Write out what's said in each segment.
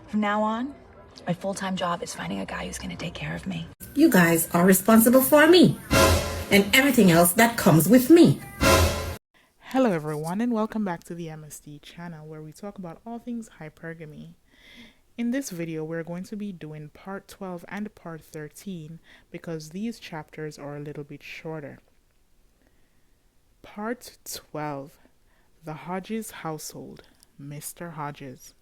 From now on, my full-time job is finding a guy who's going to take care of me. You guys are responsible for me and everything else that comes with me. Hello everyone and welcome back to the MST channel where we talk about all things hypergamy. In this video we're going to be doing part 12 and part 13 because these chapters are a little bit shorter. Part 12. The Hodges Household. Mr. Hodges.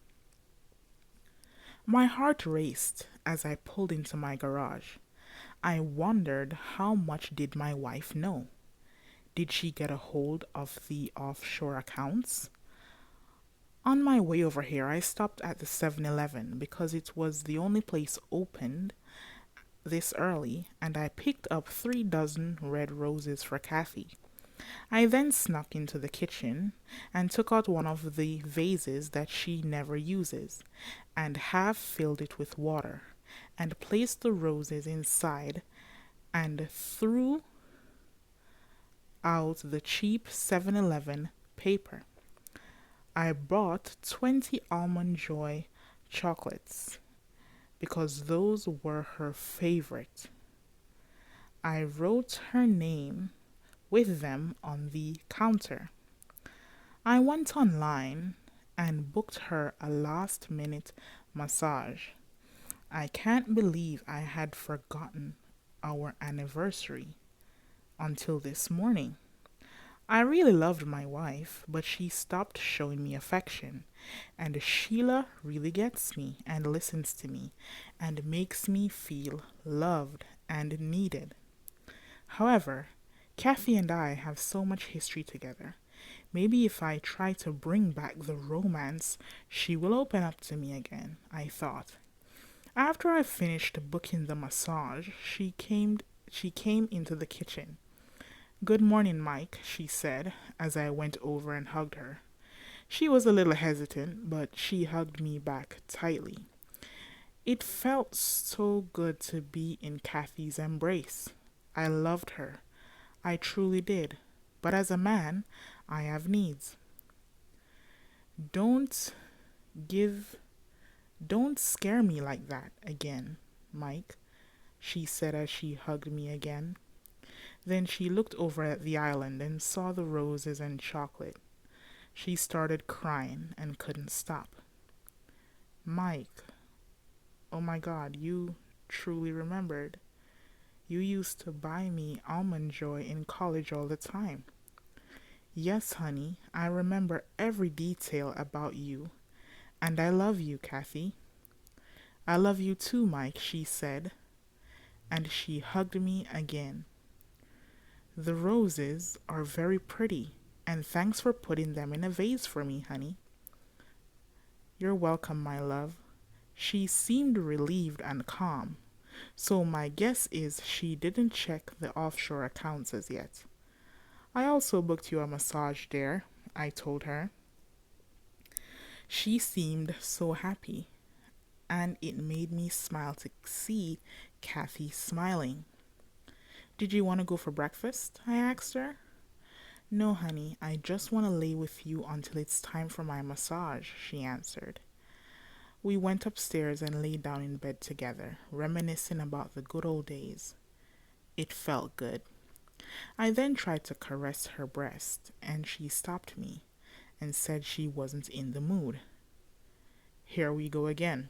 My heart raced as I pulled into my garage. I wondered how much did my wife know? Did she get a hold of the offshore accounts? On my way over here, I stopped at the 7-Eleven because it was the only place opened this early, and I picked up 3 dozen red roses for Kathy. I then snuck into the kitchen and took out one of the vases that she never uses and half filled it with water and placed the roses inside and threw out the cheap 7-Eleven paper. I bought 20 Almond Joy chocolates because those were her favorite. I wrote her name with them on the counter. I went online and booked her a last-minute massage. I can't believe I had forgotten our anniversary until this morning. I really loved my wife, but she stopped showing me affection, and Sheila really gets me and listens to me and makes me feel loved and needed. However, Kathy and I have so much history together. Maybe if I try to bring back the romance, she will open up to me again, I thought. After I finished booking the massage, she came into the kitchen. "Good morning, Mike," she said, as I went over and hugged her. She was a little hesitant, but she hugged me back tightly. It felt so good to be in Kathy's embrace. I loved her. I truly did. But as a man, I have needs. Don't scare me like that again, Mike," she said as she hugged me again. Then she looked over at the island and saw the roses and chocolate. She started crying and couldn't stop. "Mike, oh my God, you truly remembered. You used to buy me Almond Joy in college all the time." "Yes, honey, I remember every detail about you. And I love you, Kathy." "I love you too, Mike," she said, and she hugged me again. "The roses are very pretty, and thanks for putting them in a vase for me, honey." "You're welcome, my love." She seemed relieved and calm, so my guess is she didn't check the offshore accounts as yet. "I also booked you a massage, dear," I told her. She seemed so happy, and it made me smile to see Kathy smiling. "Did you want to go for breakfast?" I asked her. "No, honey, I just want to lay with you until it's time for my massage," she answered. We went upstairs and lay down in bed together, reminiscing about the good old days. It felt good. I then tried to caress her breast, and she stopped me and said she wasn't in the mood. Here we go again.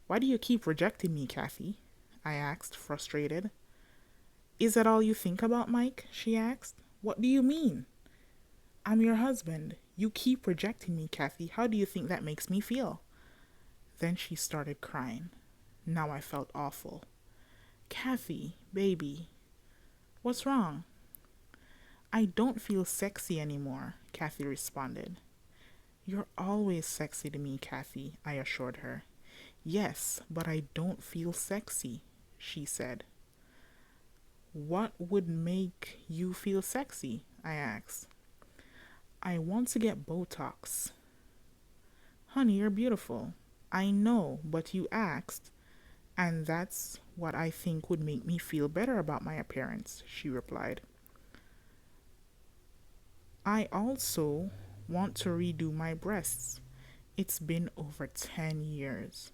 "Why do you keep rejecting me, Kathy?" I asked, frustrated. "Is that all you think about, Mike?" she asked. "What do you mean?" "I'm your husband. You keep rejecting me, Kathy. How do you think that makes me feel?" Then she started crying. Now I felt awful. "Kathy, baby, what's wrong?" "I don't feel sexy anymore," Kathy responded. "You're always sexy to me, Kathy," I assured her. "Yes, but I don't feel sexy," she said. "What would make you feel sexy?" I asked. "I want to get Botox." "Honey, you're beautiful." "I know, but you asked, and that's what I think would make me feel better about my appearance," she replied. "I also want to redo my breasts. It's been over 10 years.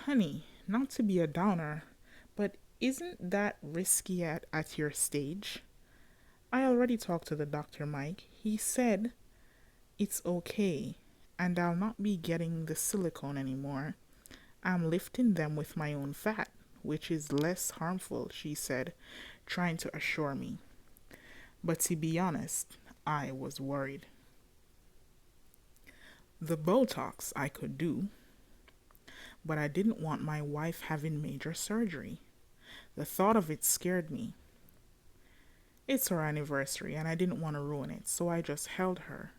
Honey, not to be a downer, but isn't that risky at your stage? I already talked to the doctor, Mike. He said it's okay, and I'll not be getting the silicone anymore. I'm lifting them with my own fat, which is less harmful, she said, trying to assure me. But to be honest, I was worried. The Botox I could do, but I didn't want my wife having major surgery. The thought of it scared me. It's her anniversary and I didn't want to ruin it, so I just held her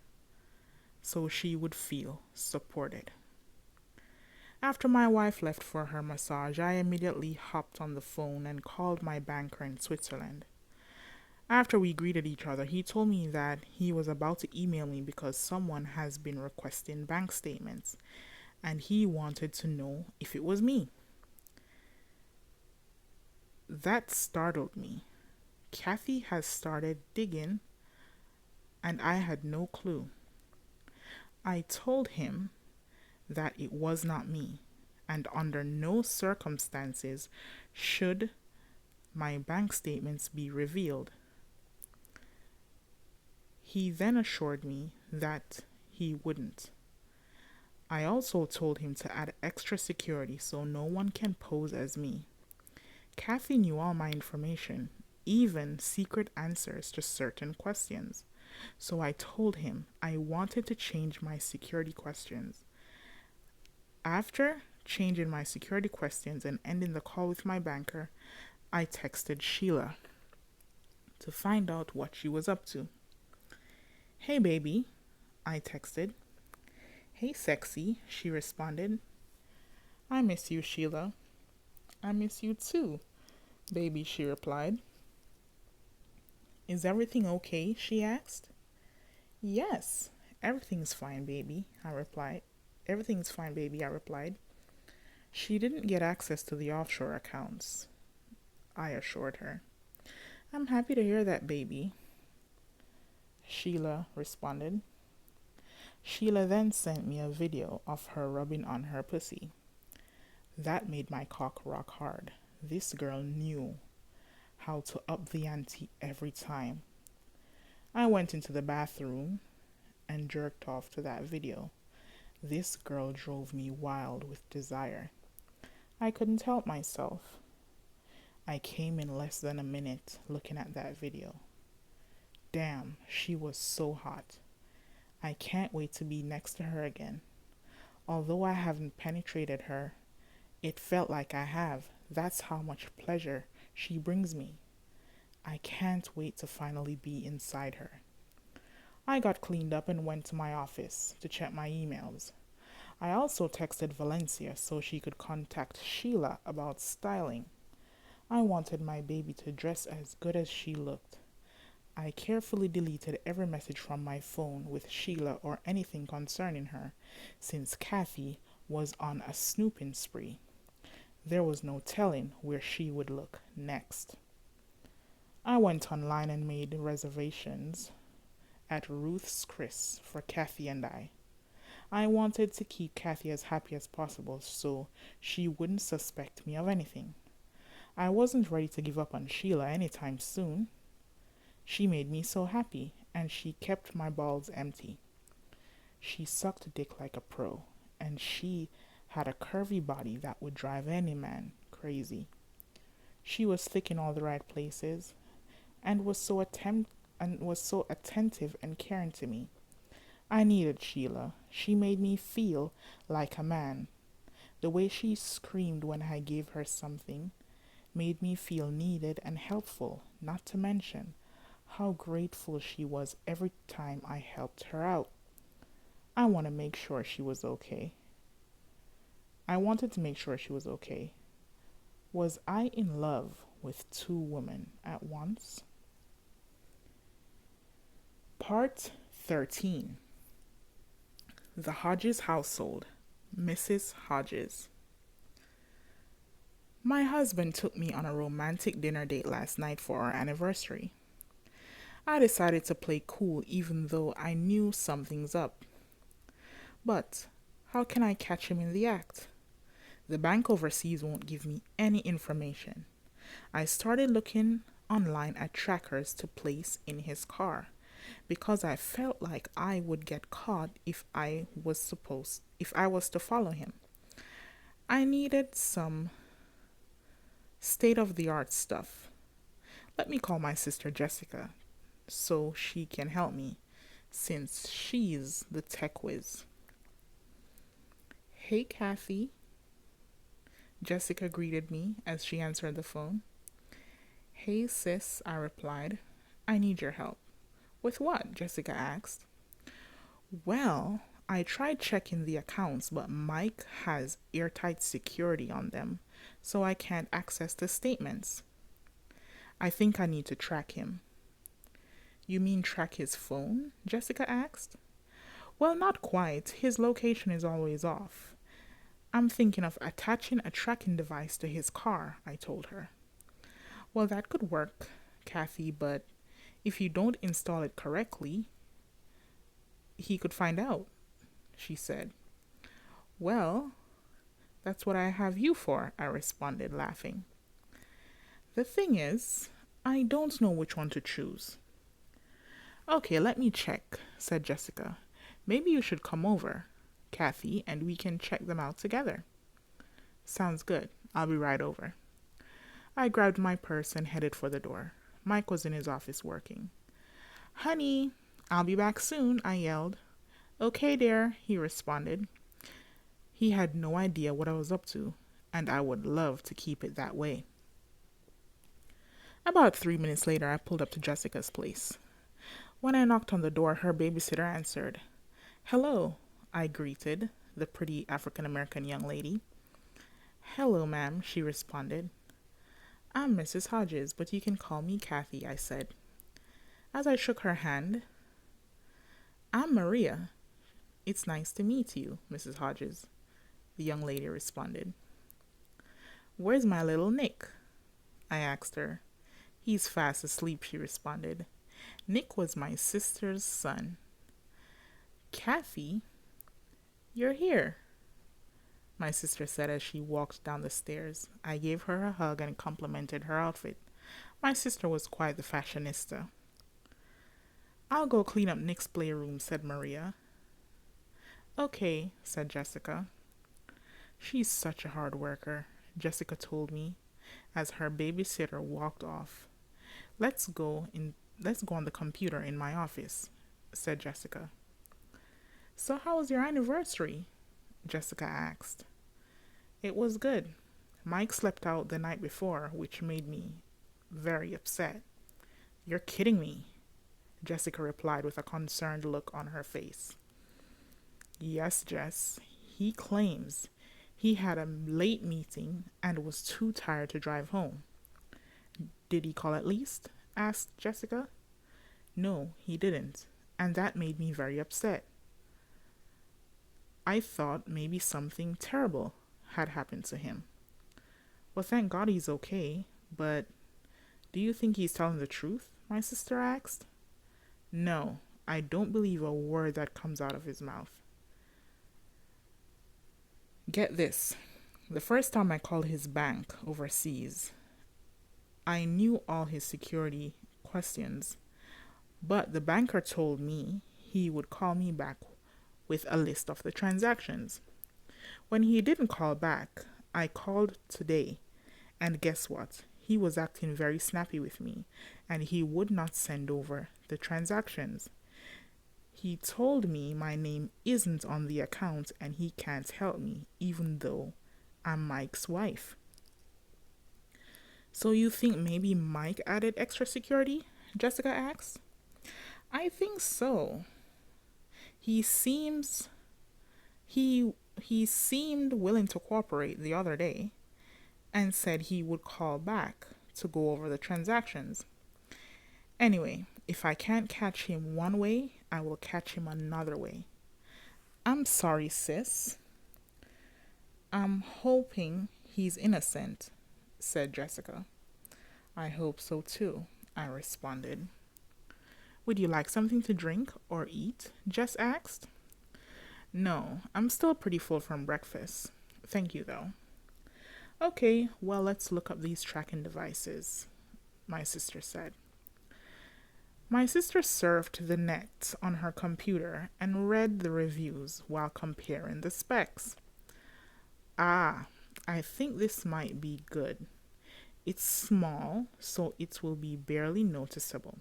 so she would feel supported. After my wife left for her massage, I immediately hopped on the phone and called my banker in Switzerland. After we greeted each other, he told me that he was about to email me because someone has been requesting bank statements and he wanted to know if it was me. That startled me. Kathy has started digging and I had no clue. I told him that it was not me, and under no circumstances should my bank statements be revealed. He then assured me that he wouldn't. I also told him to add extra security so no one can pose as me. Kathy knew all my information, even secret answers to certain questions. So I told him I wanted to change my security questions. After changing my security questions and ending the call with my banker, I texted Sheila to find out what she was up to. Hey baby, I texted. Hey sexy, she responded. I miss you, Sheila. I miss you too, baby, she replied. Is everything okay? She asked. Yes, everything's fine, baby, I replied. Everything's fine, baby, I replied. She didn't get access to the offshore accounts, I assured her. I'm happy to hear that, baby, Sheila responded. Sheila then sent me a video of her rubbing on her pussy. That made my cock rock hard. This girl knew how to up the ante every time. I went into the bathroom and jerked off to that video. This girl drove me wild with desire. I couldn't help myself. I came in less than a minute looking at that video. Damn, she was so hot. I can't wait to be next to her again. Although I haven't penetrated her, it felt like I have. That's how much pleasure she brings me. I can't wait to finally be inside her. I got cleaned up and went to my office to check my emails. I also texted Valencia so she could contact Sheila about styling. I wanted my baby to dress as good as she looked. I carefully deleted every message from my phone with Sheila or anything concerning her, since Kathy was on a snooping spree. There was no telling where she would look next. I went online and made reservations at Ruth's Chris for Kathy and I. I wanted to keep Kathy as happy as possible so she wouldn't suspect me of anything. I wasn't ready to give up on Sheila anytime soon. She made me so happy, and she kept my balls empty. She sucked dick like a pro, and she had a curvy body that would drive any man crazy. She was thick in all the right places, and was so attentive and caring to me. I needed Sheila. She made me feel like a man. The way she screamed when I gave her something made me feel needed and helpful, not to mention how grateful she was every time I helped her out. I want to make sure she was okay. I wanted to make sure she was okay. Was I in love with two women at once? Part 13. The Hodges Household, Mrs. Hodges. My husband took me on a romantic dinner date last night for our anniversary. I decided to play cool even though I knew something's up. But how can I catch him in the act? The bank overseas won't give me any information. I started looking online at trackers to place in his car because I felt like I would get caught if I was to follow him. I needed some state of the art stuff. Let me call my sister Jessica so she can help me since she's the tech whiz. Hey, Kathy, Jessica greeted me as she answered the phone. Hey, sis, I replied. I need your help. With what? Jessica asked. Well, I tried checking the accounts, but Mike has airtight security on them, so I can't access the statements. I think I need to track him. You mean track his phone? Jessica asked. Well, not quite. His location is always off. I'm thinking of attaching a tracking device to his car, I told her. Well, that could work, Kathy, but if you don't install it correctly, he could find out, she said. Well, that's what I have you for, I responded, laughing. The thing is, I don't know which one to choose. Okay, let me check, said Jessica. Maybe you should come over, Kathy, and we can check them out together. Sounds good. I'll be right over. I grabbed my purse and headed for the door. Mike was in his office working. Honey, I'll be back soon, I yelled. Okay, dear, he responded. He had no idea what I was up to, and I would love to keep it that way. About 3 minutes later, I pulled up to Jessica's place. When I knocked on the door, her babysitter answered. Hello, I greeted the pretty African-American young lady. Hello, ma'am, she responded. I'm Mrs. Hodges, but you can call me Kathy, I said. As I shook her hand, I'm Maria. It's nice to meet you, Mrs. Hodges, the young lady responded. Where's my little Nick? I asked her. He's fast asleep, she responded. Nick was my sister's son. Kathy, you're here, my sister said as she walked down the stairs. I gave her a hug and complimented her outfit. My sister was quite the fashionista. I'll go clean up Nick's playroom, said Maria. Okay, said Jessica. She's such a hard worker, Jessica told me as her babysitter walked off. Let's go on the computer in my office, said Jessica. So how was your anniversary? Jessica asked. It was good. Mike slept out the night before, which made me very upset. You're kidding me, Jessica replied with a concerned look on her face. Yes, Jess. He claims he had a late meeting and was too tired to drive home. Did he call at least? Asked Jessica. No, he didn't, and that made me very upset. I thought maybe something terrible had happened to him. Well, thank God he's okay, but do you think he's telling the truth? My sister asked. No, I don't believe a word that comes out of his mouth. Get this. The first time I called his bank overseas, I knew all his security questions, but the banker told me he would call me back with a list of the transactions. When he didn't call back, I called today, and guess what? He was acting very snappy with me, and he would not send over the transactions. He told me my name isn't on the account and he can't help me, even though I'm Mike's wife. So you think maybe Mike added extra security? Jessica asked. I think so. He seemed willing to cooperate the other day and said he would call back to go over the transactions. Anyway, if I can't catch him one way, I will catch him another way. I'm sorry, sis. I'm hoping he's innocent, said Jessica. I hope so too, I responded. Would you like something to drink or eat? Jess asked. No, I'm still pretty full from breakfast. Thank you, though. Okay, well, let's look up these tracking devices, my sister said. My sister surfed the net on her computer and read the reviews while comparing the specs. Ah, I think this might be good. It's small, so it will be barely noticeable.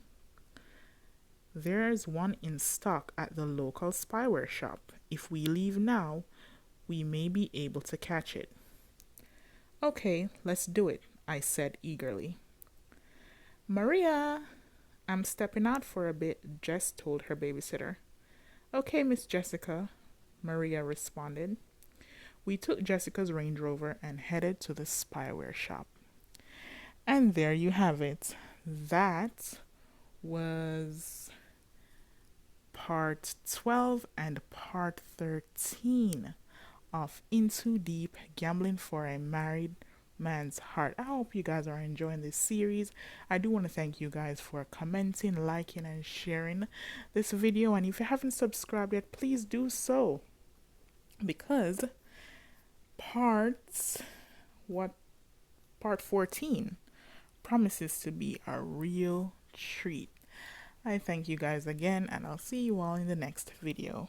There's one in stock at the local spyware shop. If we leave now, we may be able to catch it. Okay, let's do it, I said eagerly. Maria, I'm stepping out for a bit, Jess told her babysitter. Okay, Miss Jessica, Maria responded. We took Jessica's Range Rover and headed to the spyware shop. And there you have it. That was part 12 and part 13 of Into Deep Gambling for a Married Man's Heart. I hope you guys are enjoying this series. I do want to thank you guys for commenting, liking, and sharing this video. And if you haven't subscribed yet, please do so, because part 14 promises to be a real treat. I thank you guys again, and I'll see you all in the next video.